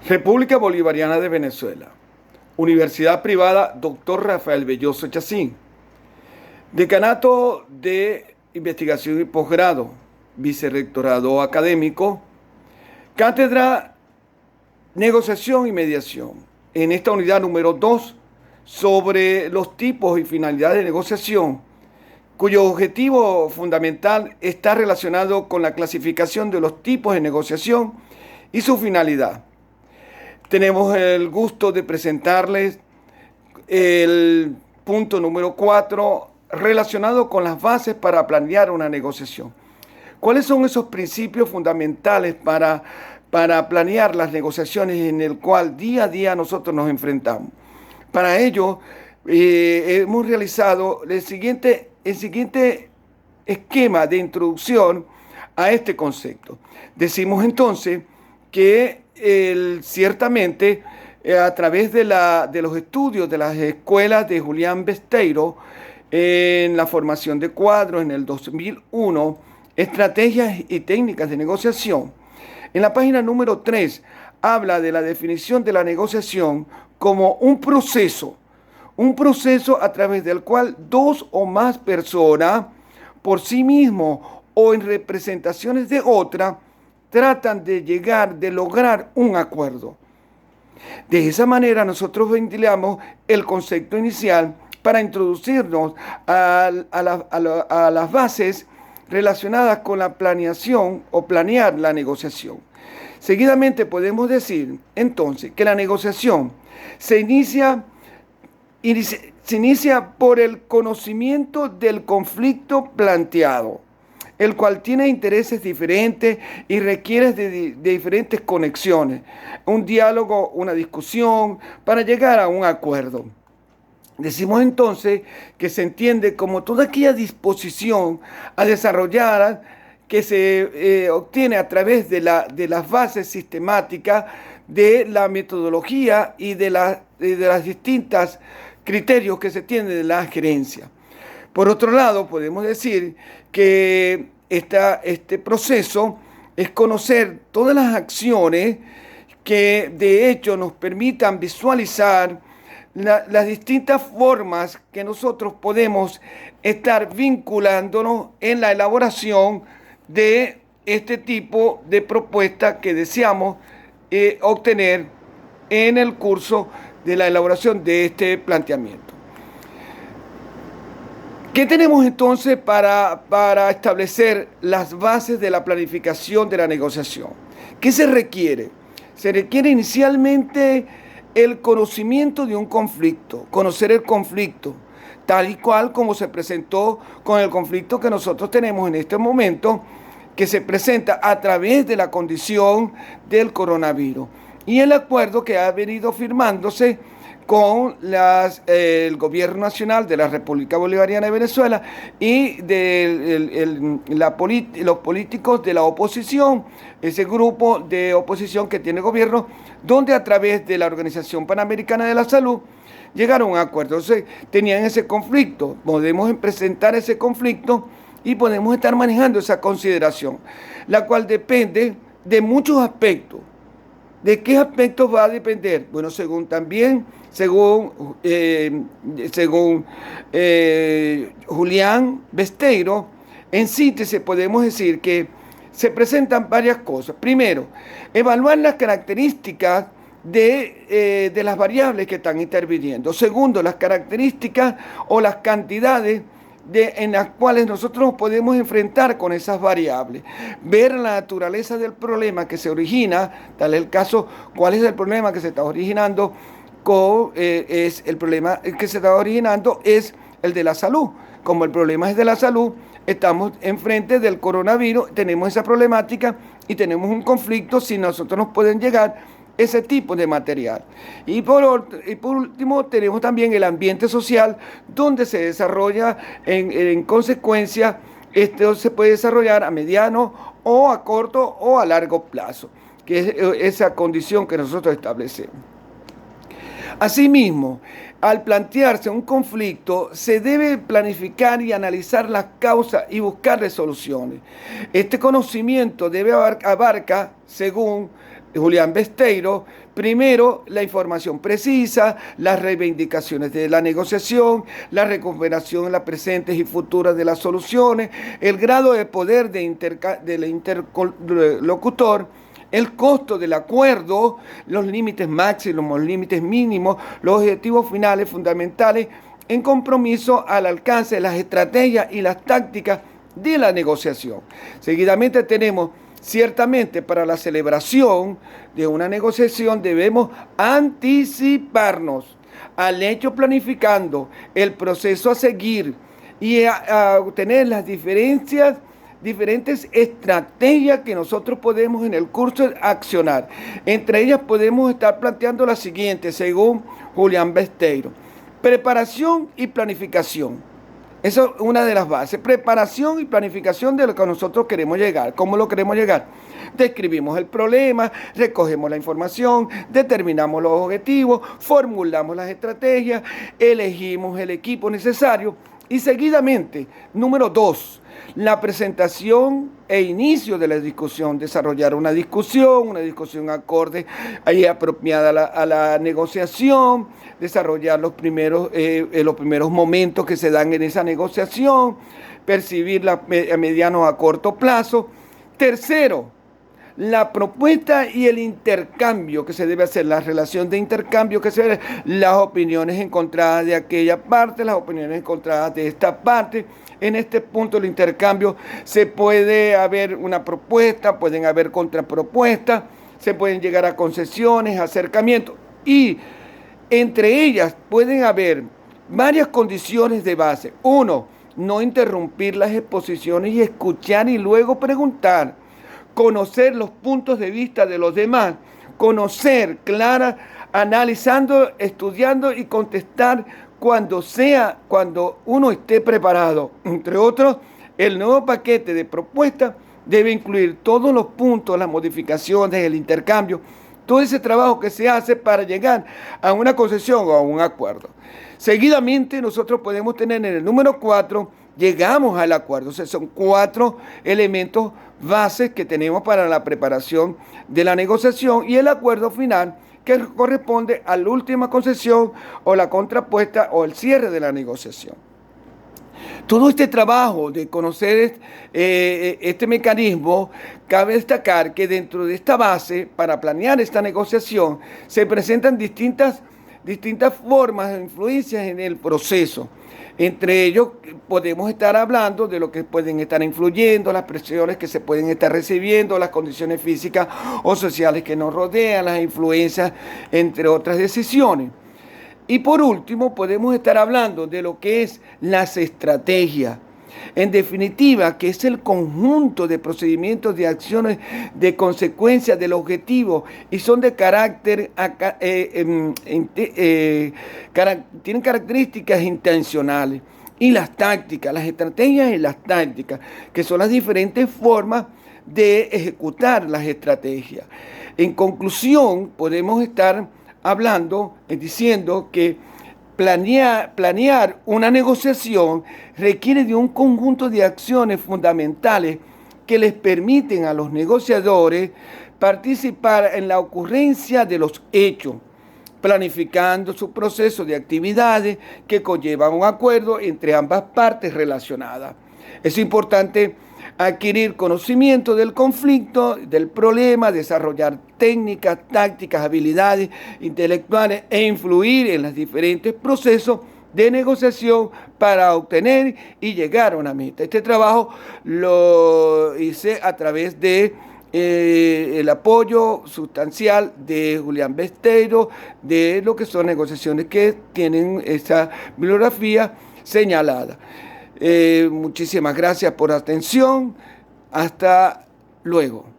República Bolivariana de Venezuela. Universidad Privada Dr. Rafael Belloso Chacín. Decanato de Investigación y Posgrado. Vicerrectorado Académico. Cátedra Negociación y Mediación. En esta unidad número 2, sobre los tipos y finalidades de negociación, cuyo objetivo fundamental está relacionado con la clasificación de los tipos de negociación y su finalidad. Tenemos el gusto de presentarles el punto número 4, relacionado con las bases para planear una negociación. ¿Cuáles son esos principios fundamentales para planear las negociaciones en el cual día a día nosotros nos enfrentamos? Para ello, hemos realizado el siguiente esquema de introducción a este concepto. Decimos entonces que ciertamente a través de los estudios de las escuelas de Julián Besteiro en la formación de cuadros en el 2001, estrategias y técnicas de negociación, en la página número 3 habla de la definición de la negociación como un proceso a través del cual dos o más personas por sí mismos o en representaciones de otra tratan de lograr un acuerdo. De esa manera nosotros ventilamos el concepto inicial para introducirnos a las bases relacionadas con la planeación o planear la negociación. Seguidamente podemos decir entonces que la negociación se inicia por el conocimiento del conflicto planteado, el cual tiene intereses diferentes y requiere de diferentes conexiones, un diálogo, una discusión para llegar a un acuerdo. Decimos entonces que se entiende como toda aquella disposición a desarrollar que se obtiene a través de las bases sistemáticas de la metodología y de las distintas criterios que se tienen de la gerencia. Por otro lado, podemos decir que este proceso es conocer todas las acciones que de hecho nos permitan visualizar las distintas formas que nosotros podemos estar vinculándonos en la elaboración de este tipo de propuesta que deseamos obtener en el curso de la elaboración de este planteamiento. ¿Qué tenemos entonces para establecer las bases de la planificación de la negociación? ¿Qué se requiere? Se requiere inicialmente el conocimiento de un conflicto, conocer el conflicto, tal y cual como se presentó con el conflicto que nosotros tenemos en este momento, que se presenta a través de la condición del coronavirus. Y el acuerdo que ha venido firmándose con el Gobierno Nacional de la República Bolivariana de Venezuela y de los políticos de la oposición, ese grupo de oposición que tiene el gobierno, donde a través de la Organización Panamericana de la Salud llegaron a un acuerdo. Entonces tenían ese conflicto, podemos presentar ese conflicto y podemos estar manejando esa consideración, la cual depende de muchos aspectos. ¿De qué aspectos va a depender? Bueno, según Julián Besteiro, en síntesis podemos decir que se presentan varias cosas. Primero, evaluar las características de las variables que están interviniendo. Segundo, las características o las cantidades en las cuales nosotros nos podemos enfrentar con esas variables, ver la naturaleza del problema que se origina, tal es el caso, cuál es el problema que se está originando, es el problema que se está originando es el de la salud. Como el problema es de la salud, estamos enfrente del coronavirus, tenemos esa problemática y tenemos un conflicto si nosotros nos pueden llegar ese tipo de material. Y por último, tenemos también el ambiente social, donde se desarrolla en consecuencia, esto se puede desarrollar a mediano o a corto o a largo plazo, que es esa condición que nosotros establecemos. Asimismo, al plantearse un conflicto, se debe planificar y analizar las causas y buscar soluciones. Este conocimiento abarca, según Julián Besteiro, primero la información precisa, las reivindicaciones de la negociación, la recuperación en las presentes y futuras de las soluciones, el grado de poder del interlocutor, el costo del acuerdo, los límites máximos, los límites mínimos, los objetivos finales fundamentales en compromiso al alcance de las estrategias y las tácticas de la negociación. Seguidamente tenemos: ciertamente, para la celebración de una negociación debemos anticiparnos al hecho planificando el proceso a seguir y a obtener las diferentes estrategias que nosotros podemos en el curso accionar. Entre ellas podemos estar planteando las siguientes, según Julián Besteiro: preparación y planificación. Esa es una de las bases. Preparación y planificación de lo que nosotros queremos llegar. ¿Cómo lo queremos llegar? Describimos el problema, recogemos la información, determinamos los objetivos, formulamos las estrategias, elegimos el equipo necesario y seguidamente, número 2, la presentación e inicio de la discusión, desarrollar una discusión acorde y apropiada a la negociación, desarrollar los primeros momentos que se dan en esa negociación, percibirla a mediano o a corto plazo. Tercero, la propuesta y el intercambio que se debe hacer, la relación de intercambio que se debe, las opiniones encontradas de aquella parte, las opiniones encontradas de esta parte. En este punto del intercambio se puede haber una propuesta, pueden haber contrapropuestas, se pueden llegar a concesiones, acercamientos, y entre ellas pueden haber varias condiciones de base. 1, no interrumpir las exposiciones y escuchar y luego preguntar. Conocer los puntos de vista de los demás, conocer, analizando, estudiando y contestar cuando uno esté preparado. Entre otros, el nuevo paquete de propuestas debe incluir todos los puntos, las modificaciones, el intercambio, todo ese trabajo que se hace para llegar a una concesión o a un acuerdo. Seguidamente, nosotros podemos tener en el número 4, llegamos al acuerdo. O sea, son 4 elementos bases que tenemos para la preparación de la negociación y el acuerdo final, que corresponde a la última concesión o la contrapuesta o el cierre de la negociación. Todo este trabajo de conocer este mecanismo, cabe destacar que dentro de esta base, para planear esta negociación, se presentan distintas formas de influencias en el proceso. Entre ellos podemos estar hablando de lo que pueden estar influyendo, las presiones que se pueden estar recibiendo, las condiciones físicas o sociales que nos rodean, las influencias, entre otras decisiones. Y por último, podemos estar hablando de lo que es las estrategias. En definitiva, que es el conjunto de procedimientos, de acciones, de consecuencias del objetivo y son de tienen características intencionales. Y las tácticas, las estrategias y las tácticas, que son las diferentes formas de ejecutar las estrategias. En conclusión, podemos estar hablando, diciendo que planear una negociación requiere de un conjunto de acciones fundamentales que les permiten a los negociadores participar en la ocurrencia de los hechos, planificando su proceso de actividades que conllevan un acuerdo entre ambas partes relacionadas. Es importante adquirir conocimiento del conflicto, del problema, desarrollar técnicas, tácticas, habilidades intelectuales e influir en los diferentes procesos de negociación para obtener y llegar a una meta. Este trabajo lo hice a través de el apoyo sustancial de Julián Besteiro, de lo que son negociaciones que tienen esa bibliografía señalada. Muchísimas gracias por la atención. Hasta luego.